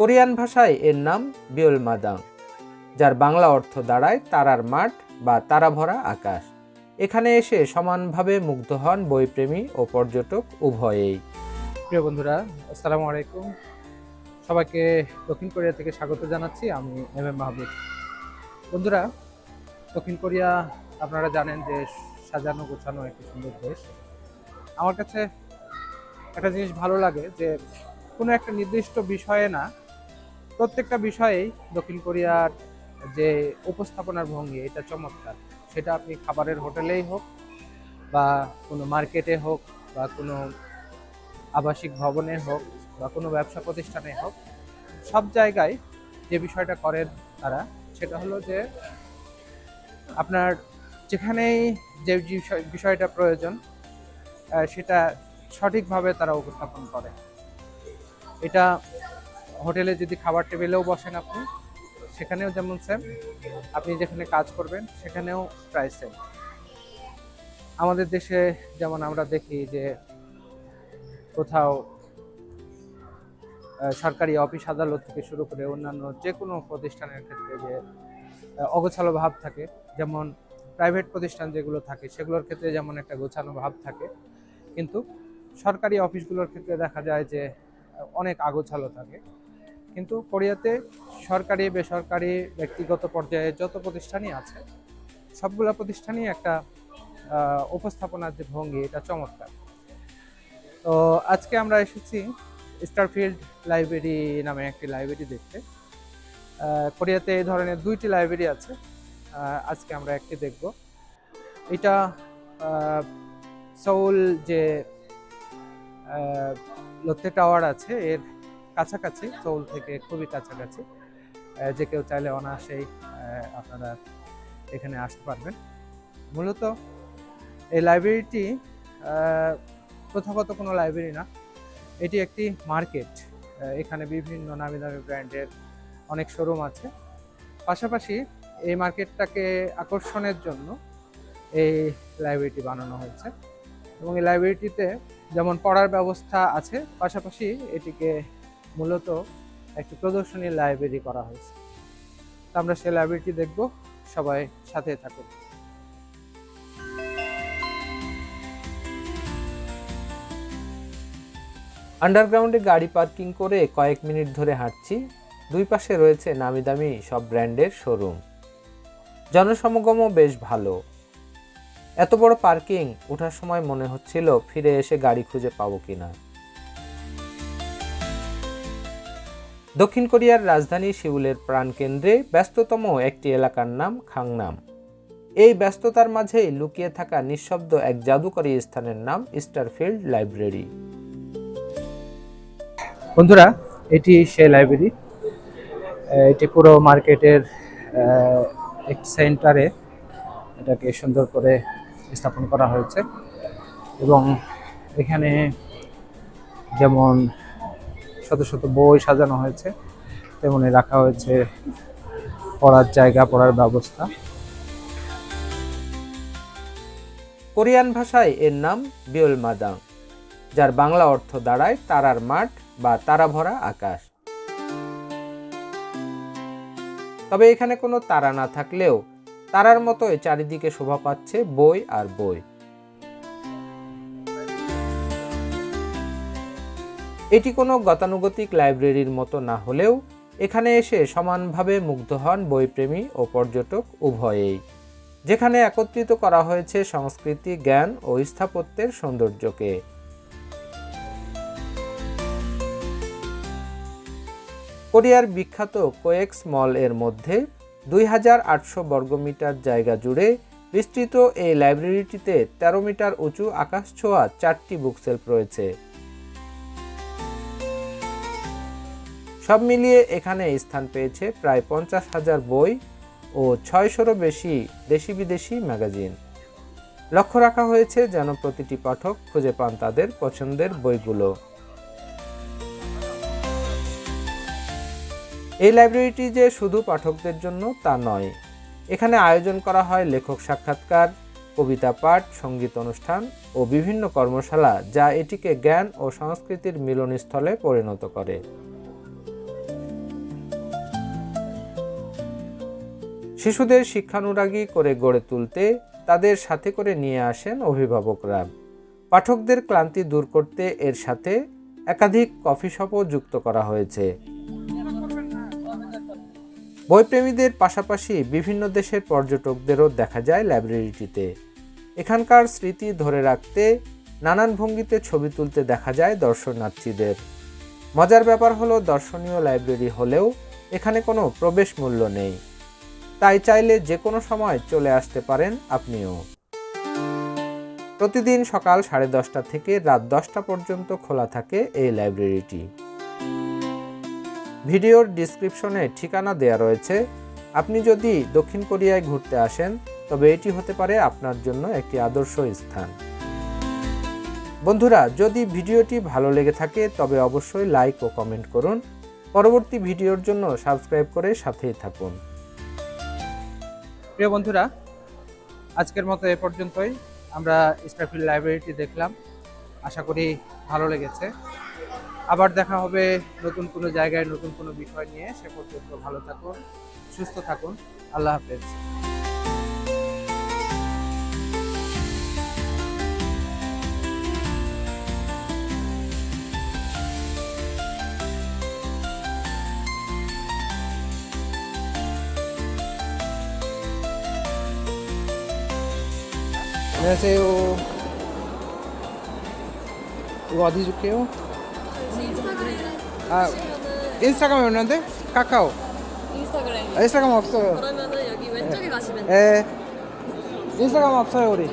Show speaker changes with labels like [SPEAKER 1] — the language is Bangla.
[SPEAKER 1] কোরিয়ান ভাষায় এর নাম বিওলমাদাং, যার বাংলা অর্থ দাঁড়ায় তারার মাঠ বা তারা ভরা আকাশ। এখানে এসে সমানভাবে মুগ্ধ হন বইপ্রেমী ও পর্যটক উভয়েই।
[SPEAKER 2] প্রিয় বন্ধুরা, আসসালামু আলাইকুম। সবাইকে দক্ষিণ কোরিয়া থেকে স্বাগত জানাচ্ছি। আমি এম মাহবুব। বন্ধুরা, দক্ষিণ কোরিয়া আপনারা জানেন যে সাজানো গোছানো একটি সুন্দর দেশ। আমার কাছে একটা জিনিস ভালো লাগে যে কোনো একটা নির্দিষ্ট বিষয়ে না, প্রত্যেকটা বিষয়েই দক্ষিণ কোরিয়ার যে উপস্থাপনার ভঙ্গি এটা চমৎকার। সেটা আপনি খাবারের হোটেলেই হোক বা কোনো মার্কেটে হোক বা কোনো আবাসিক ভবনে হোক বা কোনো ব্যবসা প্রতিষ্ঠানে হোক, সব জায়গায় যে বিষয়টা করেন তারা, সেটা হলো যে আপনার যেখানেই যে বিষয়টা প্রয়োজন সেটা সঠিকভাবে তারা উপস্থাপন করে। এটা হোটেলে যদি খাবার টেবিলেও বসেন আপনি, সেখানেও যেমন সেম, আপনি যেখানে কাজ করবেন সেখানেও প্রায় সেম। আমাদের দেশে যেমন আমরা দেখি যে কোথাও সরকারি অফিস আদালত থেকে শুরু করে অন্যান্য যে কোনো প্রতিষ্ঠানের ক্ষেত্রে যে অগোছালো ভাব থাকে, যেমন প্রাইভেট প্রতিষ্ঠান যেগুলো থাকে সেগুলোর ক্ষেত্রে যেমন একটা গোছানো ভাব থাকে, কিন্তু সরকারি অফিসগুলোর ক্ষেত্রে দেখা যায় যে অনেক আগোছালো থাকে। কিন্তু কোরিয়াতে সরকারি, বেসরকারি, ব্যক্তিগত পর্যায়ে যত প্রতিষ্ঠানই আছে, সবগুলো প্রতিষ্ঠানই একটা উপস্থাপনার যে ভঙ্গি এটা চমৎকার। তো আজকে আমরা এসেছি স্টারফিল্ড লাইব্রেরি নামে একটি লাইব্রেরি দেখতে। কোরিয়াতে এই ধরনের দুইটি লাইব্রেরি আছে, আজকে আমরা একটি দেখব। এটা সোল যে লোত্তে টাওয়ার আছে এর কাছাকাছি, সোল থেকে খুবই কাছাকাছি। যে কেউ চাইলে অনায়াসেই আপনারা এখানে আসতে পারবেন। মূলত এই লাইব্রেরিটি প্রথাগত কোনো লাইব্রেরি না, এটি একটি মার্কেট। এখানে বিভিন্ন নামি দামি ব্র্যান্ডের অনেক শোরুম আছে। পাশাপাশি এই মার্কেটটাকে আকর্ষণের জন্য এই লাইব্রেরিটি বানানো হয়েছে এবং এই লাইব্রেরিটিতে যেমন পড়ার ব্যবস্থা আছে, পাশাপাশি এটিকে মূলত একটি প্রদর্শনী লাইব্রেরি করা হয়েছে। তো আমরা সেই লাইব্রেরিটি দেখব, সবাই সাথে থাকুন।
[SPEAKER 1] আন্ডারগ্রাউন্ডে গাড়ি পার্কিং করে কয়েক মিনিট ধরে হাঁটছি। দুই পাশে রয়েছে নামি দামি সব ব্র্যান্ডের শোরুম। জনসমাগমও বেশ ভালো। এত বড় পার্কিং, ওঠার সময় মনে হচ্ছিল ফিরে এসে গাড়ি খুঁজে পাবো কিনা। দক্ষিণ কোরিয়ার রাজধানী সিউলের প্রাণকেন্দ্রে ব্যস্ততম একটি এলাকার নাম খাংনাম। এই ব্যস্ততার মাঝেই লুকিয়ে থাকা নিঃশব্দ এক জাদুকরী স্থানের নাম স্টারফিল্ড লাইব্রেরি।
[SPEAKER 2] বন্ধুরা, এটি সেই লাইব্রেরি। এটি পুরো মার্কেটের একটি সেন্টারে এটাকে সুন্দর করে স্থাপন করা হয়েছে এবং এখানে যেমন শত শত বই সাজানো হয়েছে, তেমনি রাখা হয়েছে পড়ার জায়গা, পড়ার ব্যবস্থা।
[SPEAKER 1] কোরিয়ান ভাষায় এর নাম বিওলমাদাং, যার বাংলা অর্থ দাঁড়ায় তারার মাঠ বা তারা ভরা আকাশ। তবে এখানে কোনো তারা না থাকলেও তারার মতোই চারিদিকে শোভা পাচ্ছে বই আর বই। এটি কোনো গতানুগতিক লাইব্রেরির মতো না হলেও এখানে এসে সমানভাবে মুগ্ধ হন বইপ্রেমী ও পর্যটক উভয়েই, যেখানে একত্রিত করা হয়েছে সংস্কৃতি, জ্ঞান ও স্থাপত্যের সৌন্দর্যকে। কোরিয়ার বিখ্যাত কোয়েক্স মল এর মধ্যে 2800 বর্গমিটার জায়গা জুড়ে বিস্তৃত এই লাইব্রেরিটিতে 13 মিটার উঁচু আকাশ ছোঁয়া 4টি বুকশেলফ রয়েছে। সব মিলিয়ে এখানে স্থান পেয়েছে প্রায় 50,000 বই ও 600-রও বেশি দেশি বিদেশি ম্যাগাজিন। লক্ষ্য রাখা হয়েছে যেন প্রতিটি পাঠক খুঁজে পান তাদের পছন্দের বইগুলো। এই লাইব্রেরিটি যে শুধু পাঠকদের জন্য তা নয়, এখানে আয়োজন করা হয় লেখক সাক্ষাৎকার, কবিতা পাঠ, সঙ্গীত অনুষ্ঠান ও বিভিন্ন কর্মশালা, যা এটিকে জ্ঞান ও সংস্কৃতির মিলনস্থলে পরিণত করে। শিশুদের শিক্ষানুরাগী করে গড়ে তুলতে তাদের সাথে করে নিয়ে আসেন অভিভাবকরা। পাঠকদের ক্লান্তি দূর করতে এর সাথে একাধিক কফি শপও যুক্ত করা হয়েছে। বইপ্রেমীদের পাশাপাশি বিভিন্ন দেশের পর্যটকদেরও দেখা যায় লাইব্রেরিটিতে। এখানকার স্মৃতি ধরে রাখতে নানান ভঙ্গিতে ছবি তুলতে দেখা যায় দর্শনার্থীদের। মজার ব্যাপার হলো, দর্শনীয় লাইব্রেরি হলেও এখানে কোনো প্রবেশ মূল্য নেই, তাই চাইলে যে কোনো সময় চলে আসতে পারেন আপনিও। প্রতিদিন সকাল 10:30 থেকে রাত 10টা পর্যন্ত খোলা থাকে এই লাইব্রেরিটি। ভিডিওর ডিসক্রিপশনে ঠিকানা দেয়া রয়েছে। আপনি যদি দক্ষিণ কোরিয়ায় ঘুরতে আসেন তবে এটি হতে পারে আপনার জন্য একটি আদর্শ স্থান। বন্ধুরা, যদি ভিডিওটি ভালো লেগে থাকে তবে অবশ্যই লাইক ও কমেন্ট করুন। পরবর্তী ভিডিওর জন্য সাবস্ক্রাইব করে সাথেই থাকুন।
[SPEAKER 2] প্রিয় বন্ধুরা, আজকের মতো এ পর্যন্তই। আমরা স্টারফিল্ড লাইব্রেরিটি দেখলাম, আশা করি ভালো লেগেছে। আবার দেখা হবে নতুন কোনো জায়গায় নতুন কোনো বিষয় নিয়ে। সে পর্যন্ত ভালো থাকুন, সুস্থ থাকুন। আল্লাহ হাফেজ। 안녕하세요. 이거 어디 줄게요? 아, 인스타그램 없는데? 카카오.
[SPEAKER 3] 인스타그램.
[SPEAKER 2] 인스타그램 없어요.
[SPEAKER 3] 그러면은 여기 왼쪽에 가시면 돼요.
[SPEAKER 2] 예. 인스타그램 없어요, 우리.